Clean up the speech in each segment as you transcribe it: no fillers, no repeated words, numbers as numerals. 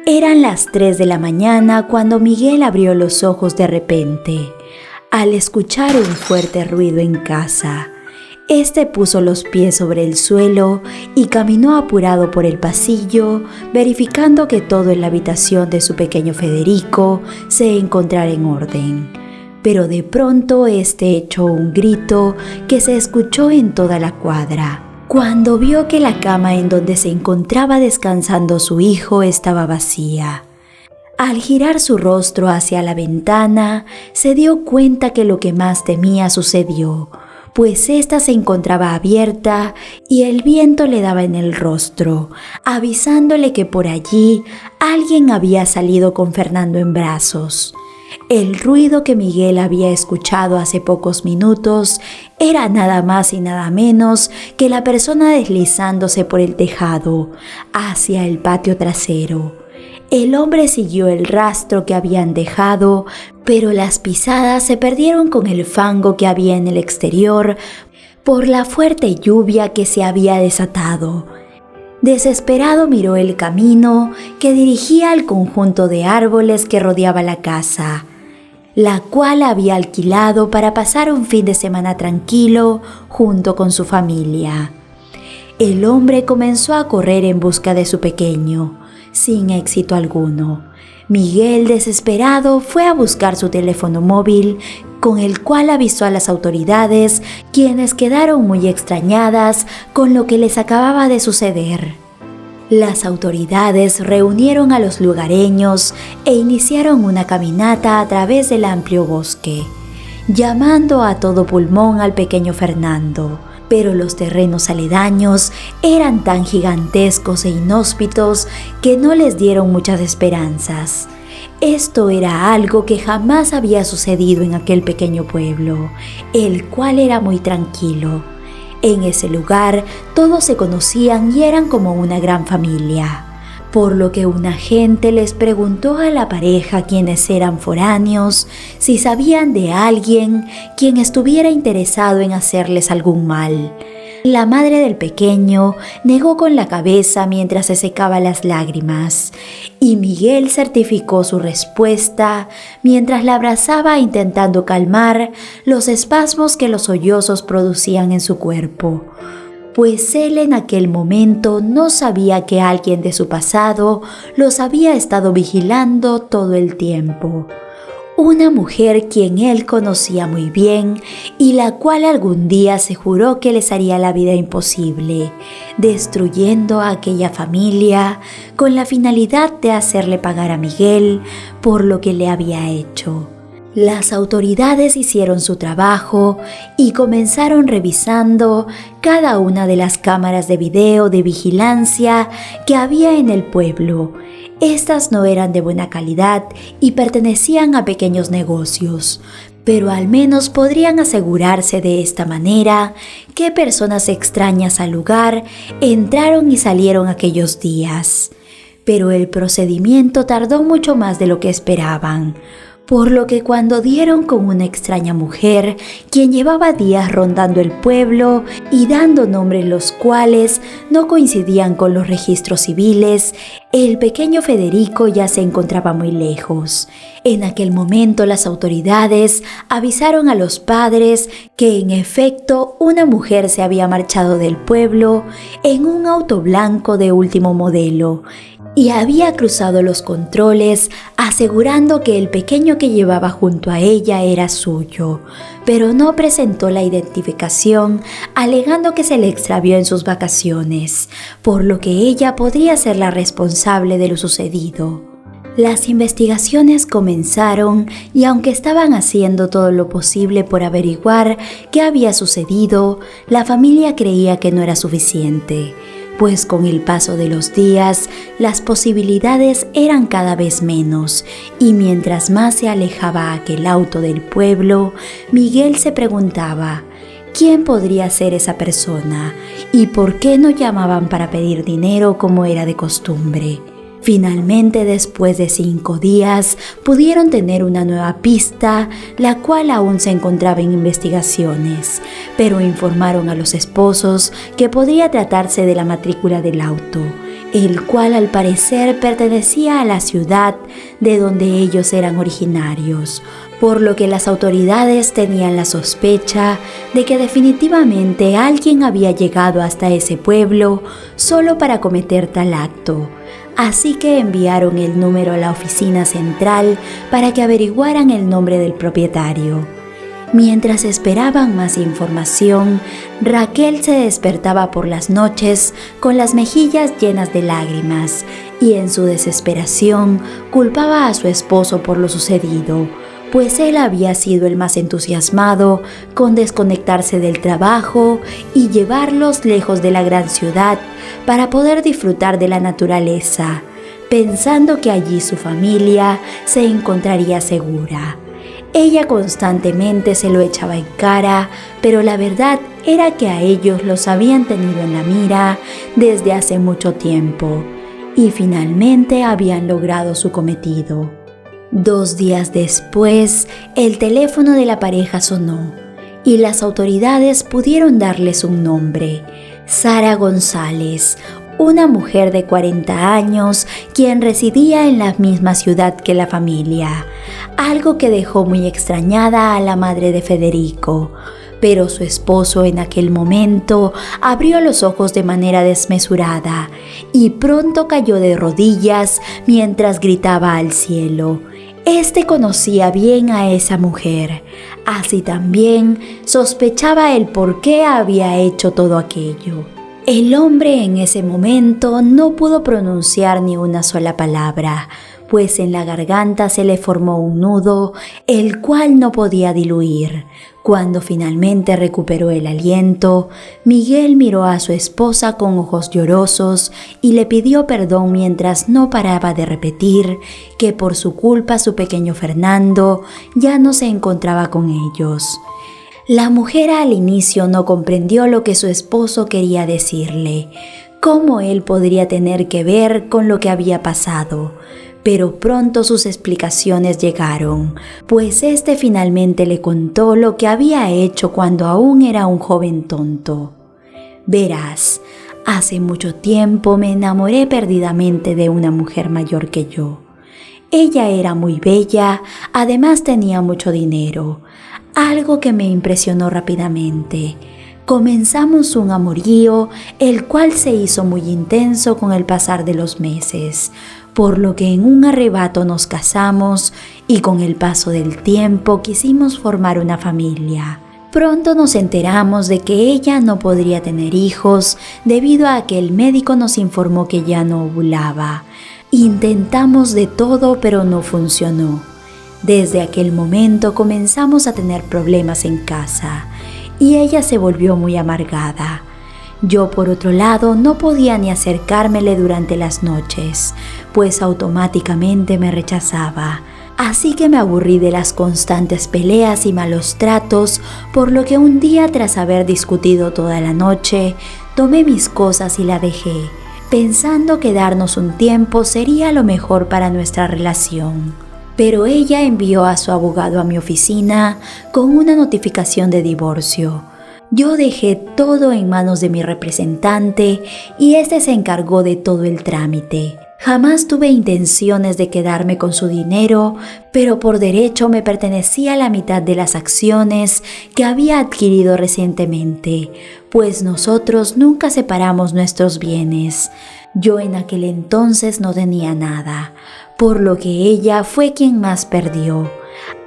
Eran las 3 de la mañana cuando Miguel abrió los ojos de repente, al escuchar un fuerte ruido en casa. Puso los pies sobre el suelo y caminó apurado por el pasillo, verificando que todo en la habitación de su pequeño Federico se encontrara en orden. Pero de pronto echó un grito que se escuchó en toda la cuadra, cuando vio que la cama en donde se encontraba descansando su hijo estaba vacía. Al girar su rostro hacia la ventana, se dio cuenta que lo que más temía sucedió, pues ésta se encontraba abierta y el viento le daba en el rostro, avisándole que por allí alguien había salido con Fernando en brazos. El ruido que Miguel había escuchado hace pocos minutos era nada más y nada menos que la persona deslizándose por el tejado hacia el patio trasero. El hombre siguió el rastro que habían dejado, pero las pisadas se perdieron con el fango que había en el exterior por la fuerte lluvia que se había desatado. Desesperado miró el camino que dirigía al conjunto de árboles que rodeaba la casa, la cual había alquilado para pasar un fin de semana tranquilo junto con su familia. El hombre comenzó a correr en busca de su pequeño, sin éxito alguno. Miguel, desesperado, fue a buscar su teléfono móvil, con el cual avisó a las autoridades, quienes quedaron muy extrañadas con lo que les acababa de suceder. Las autoridades reunieron a los lugareños e iniciaron una caminata a través del amplio bosque, llamando a todo pulmón al pequeño Fernando. Pero los terrenos aledaños eran tan gigantescos e inhóspitos que no les dieron muchas esperanzas. Esto era algo que jamás había sucedido en aquel pequeño pueblo, el cual era muy tranquilo. En ese lugar todos se conocían y eran como una gran familia, por lo que un agente les preguntó a la pareja, quienes eran foráneos, si sabían de alguien quien estuviera interesado en hacerles algún mal. La madre del pequeño negó con la cabeza mientras se secaba las lágrimas, y Miguel certificó su respuesta mientras la abrazaba, intentando calmar los espasmos que los sollozos producían en su cuerpo, pues él en aquel momento no sabía que alguien de su pasado los había estado vigilando todo el tiempo. Una mujer quien él conocía muy bien y la cual algún día se juró que les haría la vida imposible, destruyendo a aquella familia con la finalidad de hacerle pagar a Miguel por lo que le había hecho. Las autoridades hicieron su trabajo y comenzaron revisando cada una de las cámaras de video de vigilancia que había en el pueblo. Estas no eran de buena calidad y pertenecían a pequeños negocios, pero al menos podrían asegurarse de esta manera qué personas extrañas al lugar entraron y salieron aquellos días. Pero el procedimiento tardó mucho más de lo que esperaban, por lo que cuando dieron con una extraña mujer, quien llevaba días rondando el pueblo y dando nombres los cuales no coincidían con los registros civiles, el pequeño Federico ya se encontraba muy lejos. En aquel momento las autoridades avisaron a los padres que en efecto una mujer se había marchado del pueblo en un auto blanco de último modelo, y había cruzado los controles asegurando que el pequeño que llevaba junto a ella era suyo, pero no presentó la identificación, alegando que se le extravió en sus vacaciones, por lo que ella podría ser la responsable de lo sucedido. Las investigaciones comenzaron y aunque estaban haciendo todo lo posible por averiguar qué había sucedido, la familia creía que no era suficiente, pues con el paso de los días las posibilidades eran cada vez menos, y mientras más se alejaba aquel auto del pueblo, Miguel se preguntaba ¿quién podría ser esa persona? ¿Y por qué no llamaban para pedir dinero como era de costumbre? Finalmente, después de 5 días, pudieron tener una nueva pista, la cual aún se encontraba en investigaciones, pero informaron a los esposos que podría tratarse de la matrícula del auto, el cual al parecer pertenecía a la ciudad de donde ellos eran originarios, por lo que las autoridades tenían la sospecha de que definitivamente alguien había llegado hasta ese pueblo solo para cometer tal acto. Así que enviaron el número a la oficina central para que averiguaran el nombre del propietario. Mientras esperaban más información, Raquel se despertaba por las noches con las mejillas llenas de lágrimas y en su desesperación culpaba a su esposo por lo sucedido, pues él había sido el más entusiasmado con desconectarse del trabajo y llevarlos lejos de la gran ciudad para poder disfrutar de la naturaleza, pensando que allí su familia se encontraría segura. Ella constantemente se lo echaba en cara, pero la verdad era que a ellos los habían tenido en la mira desde hace mucho tiempo y finalmente habían logrado su cometido. 2 días después, el teléfono de la pareja sonó y las autoridades pudieron darles un nombre: Sara González, una mujer de 40 años quien residía en la misma ciudad que la familia, algo que dejó muy extrañada a la madre de Federico. Pero su esposo en aquel momento abrió los ojos de manera desmesurada y pronto cayó de rodillas mientras gritaba al cielo. Este conocía bien a esa mujer, así también sospechaba el por qué había hecho todo aquello. El hombre en ese momento no pudo pronunciar ni una sola palabra, pues en la garganta se le formó un nudo, el cual no podía diluir. Cuando finalmente recuperó el aliento, Miguel miró a su esposa con ojos llorosos y le pidió perdón mientras no paraba de repetir que por su culpa su pequeño Fernando ya no se encontraba con ellos. La mujer al inicio no comprendió lo que su esposo quería decirle, cómo él podría tener que ver con lo que había pasado. Pero pronto sus explicaciones llegaron, pues este finalmente le contó lo que había hecho cuando aún era un joven tonto. Verás, hace mucho tiempo me enamoré perdidamente de una mujer mayor que yo. Ella era muy bella, además tenía mucho dinero, algo que me impresionó rápidamente. Comenzamos un amorío, el cual se hizo muy intenso con el pasar de los meses, por lo que en un arrebato nos casamos y con el paso del tiempo quisimos formar una familia. Pronto nos enteramos de que ella no podría tener hijos debido a que el médico nos informó que ya no ovulaba. Intentamos de todo, pero no funcionó. Desde aquel momento comenzamos a tener problemas en casa y ella se volvió muy amargada. Yo, por otro lado, no podía ni acercármele durante las noches, pues automáticamente me rechazaba. Así que me aburrí de las constantes peleas y malos tratos, por lo que un día, tras haber discutido toda la noche, tomé mis cosas y la dejé, pensando que darnos un tiempo sería lo mejor para nuestra relación. Pero ella envió a su abogado a mi oficina con una notificación de divorcio. Yo dejé todo en manos de mi representante y este se encargó de todo el trámite. Jamás tuve intenciones de quedarme con su dinero, pero por derecho me pertenecía la mitad de las acciones que había adquirido recientemente, pues nosotros nunca separamos nuestros bienes. Yo en aquel entonces no tenía nada, por lo que ella fue quien más perdió.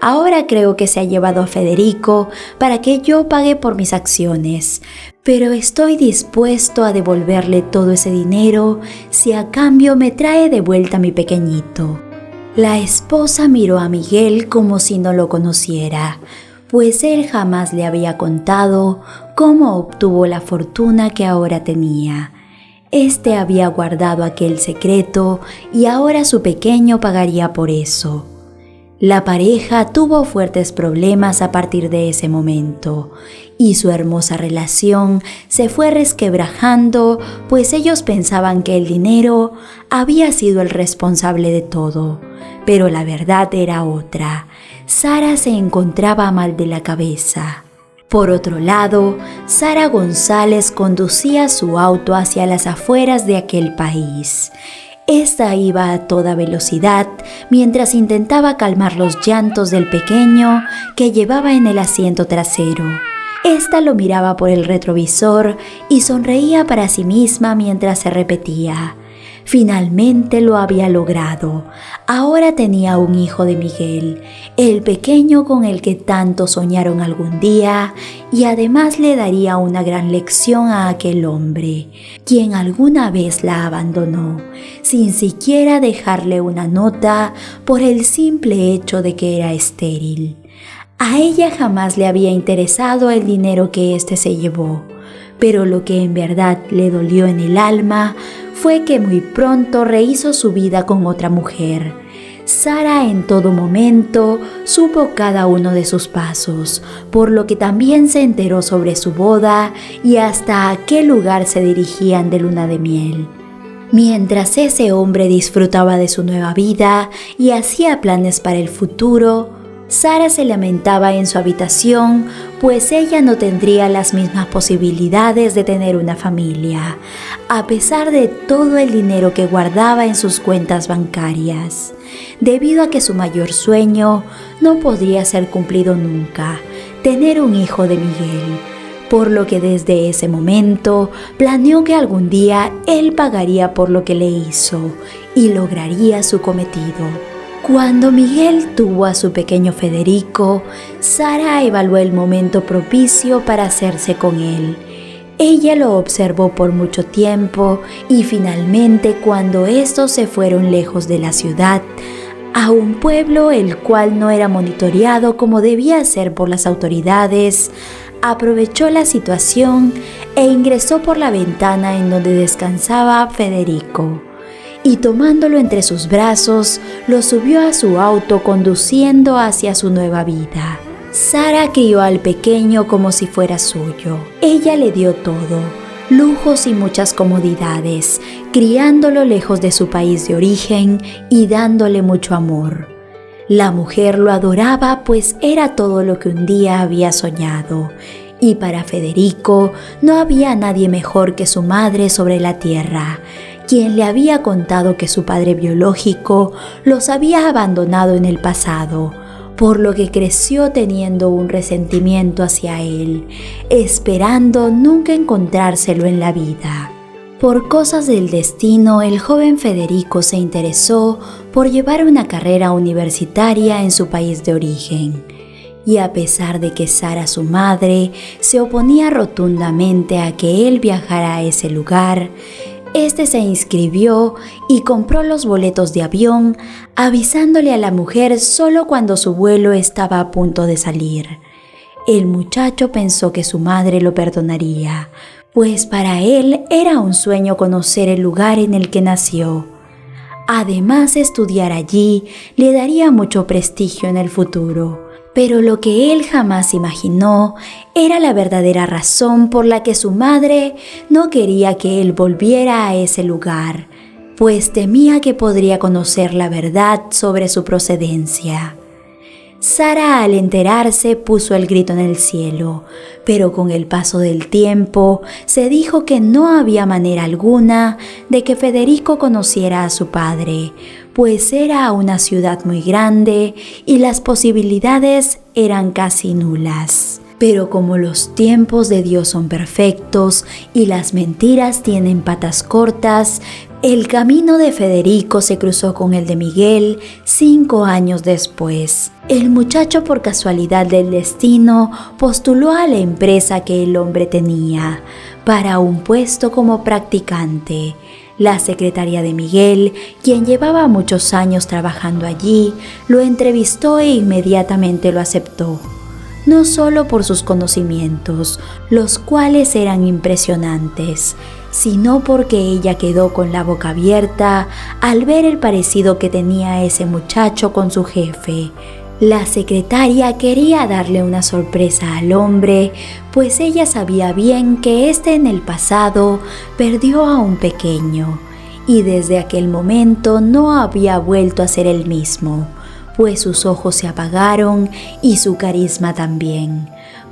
Ahora creo que se ha llevado a Federico para que yo pague por mis acciones, pero estoy dispuesto a devolverle todo ese dinero si a cambio me trae de vuelta a mi pequeñito. La esposa miró a Miguel como si no lo conociera, pues él jamás le había contado cómo obtuvo la fortuna que ahora tenía. Este había guardado aquel secreto y ahora su pequeño pagaría por eso. La pareja tuvo fuertes problemas a partir de ese momento y su hermosa relación se fue resquebrajando, pues ellos pensaban que el dinero había sido el responsable de todo, pero la verdad era otra. Sara se encontraba mal de la cabeza. Por otro lado, Sara González conducía su auto hacia las afueras de aquel país. Esta iba a toda velocidad mientras intentaba calmar los llantos del pequeño que llevaba en el asiento trasero. Esta lo miraba por el retrovisor y sonreía para sí misma mientras se repetía: finalmente lo había logrado. Ahora tenía un hijo de Miguel, el pequeño con el que tanto soñaron algún día, y además le daría una gran lección a aquel hombre, quien alguna vez la abandonó, sin siquiera dejarle una nota por el simple hecho de que era estéril. A ella jamás le había interesado el dinero que éste se llevó, pero lo que en verdad le dolió en el alma fue que muy pronto rehizo su vida con otra mujer. Sara en todo momento supo cada uno de sus pasos, por lo que también se enteró sobre su boda y hasta a qué lugar se dirigían de luna de miel. Mientras ese hombre disfrutaba de su nueva vida y hacía planes para el futuro, Sara se lamentaba en su habitación, pues ella no tendría las mismas posibilidades de tener una familia, a pesar de todo el dinero que guardaba en sus cuentas bancarias, debido a que su mayor sueño no podría ser cumplido nunca: tener un hijo de Miguel. Por lo que desde ese momento planeó que algún día él pagaría por lo que le hizo y lograría su cometido. Cuando Miguel tuvo a su pequeño Federico, Sara evaluó el momento propicio para hacerse con él. Ella lo observó por mucho tiempo y finalmente, cuando estos se fueron lejos de la ciudad, a un pueblo el cual no era monitoreado como debía ser por las autoridades, aprovechó la situación e ingresó por la ventana en donde descansaba Federico. Y tomándolo entre sus brazos, lo subió a su auto conduciendo hacia su nueva vida. Sara crió al pequeño como si fuera suyo. Ella le dio todo: lujos y muchas comodidades, criándolo lejos de su país de origen y dándole mucho amor. La mujer lo adoraba, pues era todo lo que un día había soñado. Y para Federico no había nadie mejor que su madre sobre la tierra, quien le había contado que su padre biológico los había abandonado en el pasado, por lo que creció teniendo un resentimiento hacia él, esperando nunca encontrárselo en la vida. Por cosas del destino, el joven Federico se interesó por llevar una carrera universitaria en su país de origen. Y a pesar de que Sara, su madre, se oponía rotundamente a que él viajara a ese lugar, este se inscribió y compró los boletos de avión, avisándole a la mujer solo cuando su vuelo estaba a punto de salir. El muchacho pensó que su madre lo perdonaría, pues para él era un sueño conocer el lugar en el que nació. Además, estudiar allí le daría mucho prestigio en el futuro. Pero lo que él jamás imaginó era la verdadera razón por la que su madre no quería que él volviera a ese lugar, pues temía que podría conocer la verdad sobre su procedencia. Sara, al enterarse, puso el grito en el cielo, pero con el paso del tiempo se dijo que no había manera alguna de que Federico conociera a su padre, pues era una ciudad muy grande y las posibilidades eran casi nulas. Pero como los tiempos de Dios son perfectos y las mentiras tienen patas cortas, el camino de Federico se cruzó con el de Miguel 5 años después. El muchacho, por casualidad del destino, postuló a la empresa que el hombre tenía para un puesto como practicante. La secretaria de Miguel, quien llevaba muchos años trabajando allí, lo entrevistó e inmediatamente lo aceptó. No solo por sus conocimientos, los cuales eran impresionantes, sino porque ella quedó con la boca abierta al ver el parecido que tenía ese muchacho con su jefe. La secretaria quería darle una sorpresa al hombre, pues ella sabía bien que éste en el pasado perdió a un pequeño, y desde aquel momento no había vuelto a ser el mismo, pues sus ojos se apagaron y su carisma también,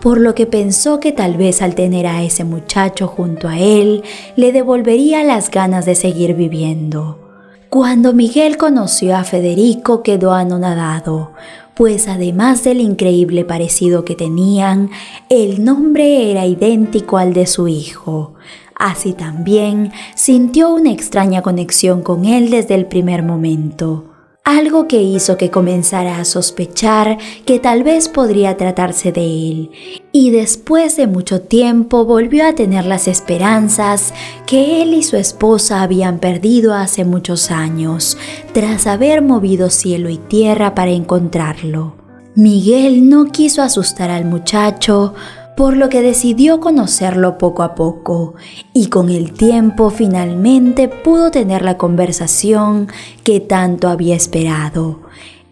por lo que pensó que tal vez al tener a ese muchacho junto a él, le devolvería las ganas de seguir viviendo. Cuando Miguel conoció a Federico quedó anonadado, pues además del increíble parecido que tenían, el nombre era idéntico al de su hijo. Así también sintió una extraña conexión con él desde el primer momento, algo que hizo que comenzara a sospechar que tal vez podría tratarse de él, y después de mucho tiempo volvió a tener las esperanzas que él y su esposa habían perdido hace muchos años, tras haber movido cielo y tierra para encontrarlo. Miguel no quiso asustar al muchacho, por lo que decidió conocerlo poco a poco, y con el tiempo finalmente pudo tener la conversación que tanto había esperado.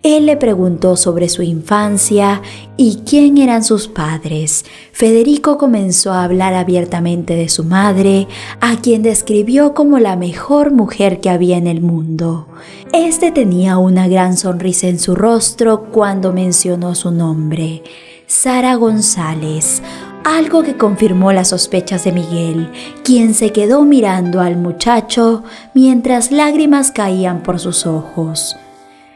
Él le preguntó sobre su infancia y quién eran sus padres. Federico comenzó a hablar abiertamente de su madre, a quien describió como la mejor mujer que había en el mundo. Este tenía una gran sonrisa en su rostro cuando mencionó su nombre, Sara González, algo que confirmó las sospechas de Miguel, quien se quedó mirando al muchacho mientras lágrimas caían por sus ojos.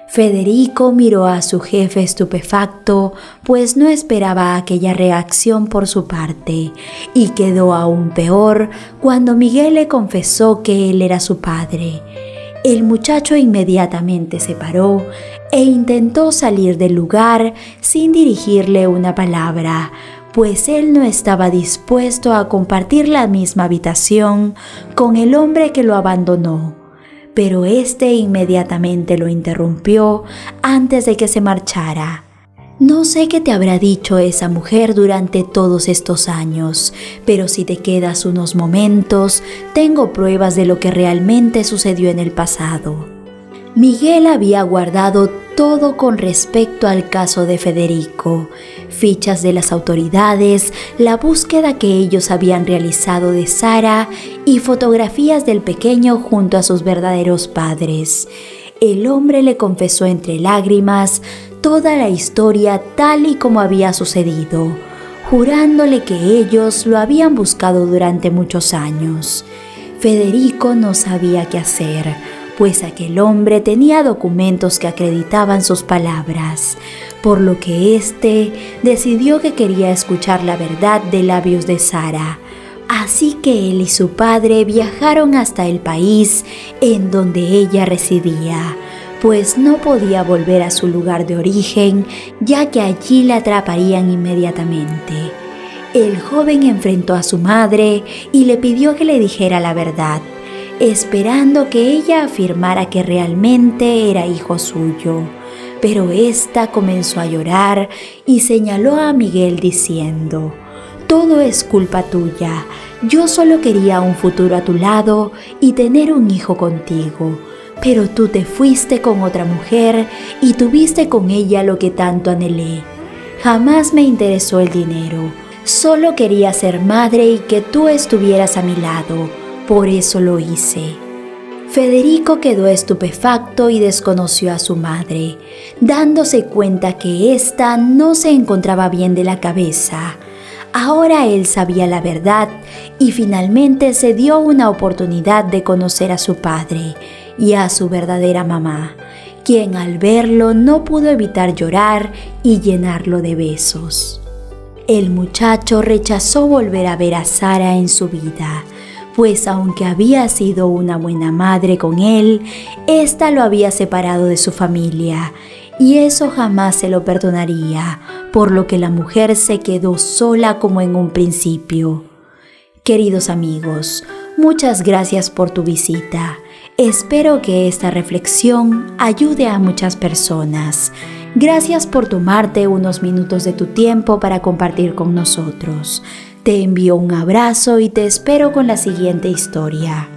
Federico miró a su jefe estupefacto, pues no esperaba aquella reacción por su parte, y quedó aún peor cuando Miguel le confesó que él era su padre. El muchacho inmediatamente se paró e intentó salir del lugar sin dirigirle una palabra, pues él no estaba dispuesto a compartir la misma habitación con el hombre que lo abandonó. Pero éste inmediatamente lo interrumpió antes de que se marchara. No sé qué te habrá dicho esa mujer durante todos estos años, pero si te quedas unos momentos, tengo pruebas de lo que realmente sucedió en el pasado. Miguel había guardado todo con respecto al caso de Federico, fichas de las autoridades, la búsqueda que ellos habían realizado de Sara y fotografías del pequeño junto a sus verdaderos padres. El hombre le confesó entre lágrimas toda la historia tal y como había sucedido, jurándole que ellos lo habían buscado durante muchos años. Federico no sabía qué hacer, pues aquel hombre tenía documentos que acreditaban sus palabras, por lo que éste decidió que quería escuchar la verdad de labios de Sara. Así que él y su padre viajaron hasta el país en donde ella residía, pues no podía volver a su lugar de origen, ya que allí la atraparían inmediatamente. El joven enfrentó a su madre y le pidió que le dijera la verdad, esperando que ella afirmara que realmente era hijo suyo. Pero ésta comenzó a llorar y señaló a Miguel diciendo: «Todo es culpa tuya. Yo solo quería un futuro a tu lado y tener un hijo contigo. Pero tú te fuiste con otra mujer y tuviste con ella lo que tanto anhelé. Jamás me interesó el dinero. Solo quería ser madre y que tú estuvieras a mi lado. Por eso lo hice». Federico quedó estupefacto y desconoció a su madre, dándose cuenta que ésta no se encontraba bien de la cabeza. Ahora él sabía la verdad y finalmente se dio una oportunidad de conocer a su padre y a su verdadera mamá, quien al verlo no pudo evitar llorar y llenarlo de besos. El muchacho rechazó volver a ver a Sara en su vida, pues aunque había sido una buena madre con él, ésta lo había separado de su familia, y eso jamás se lo perdonaría, por lo que la mujer se quedó sola como en un principio. Queridos amigos, muchas gracias por tu visita. Espero que esta reflexión ayude a muchas personas. Gracias por tomarte unos minutos de tu tiempo para compartir con nosotros. Te envío un abrazo y te espero con la siguiente historia.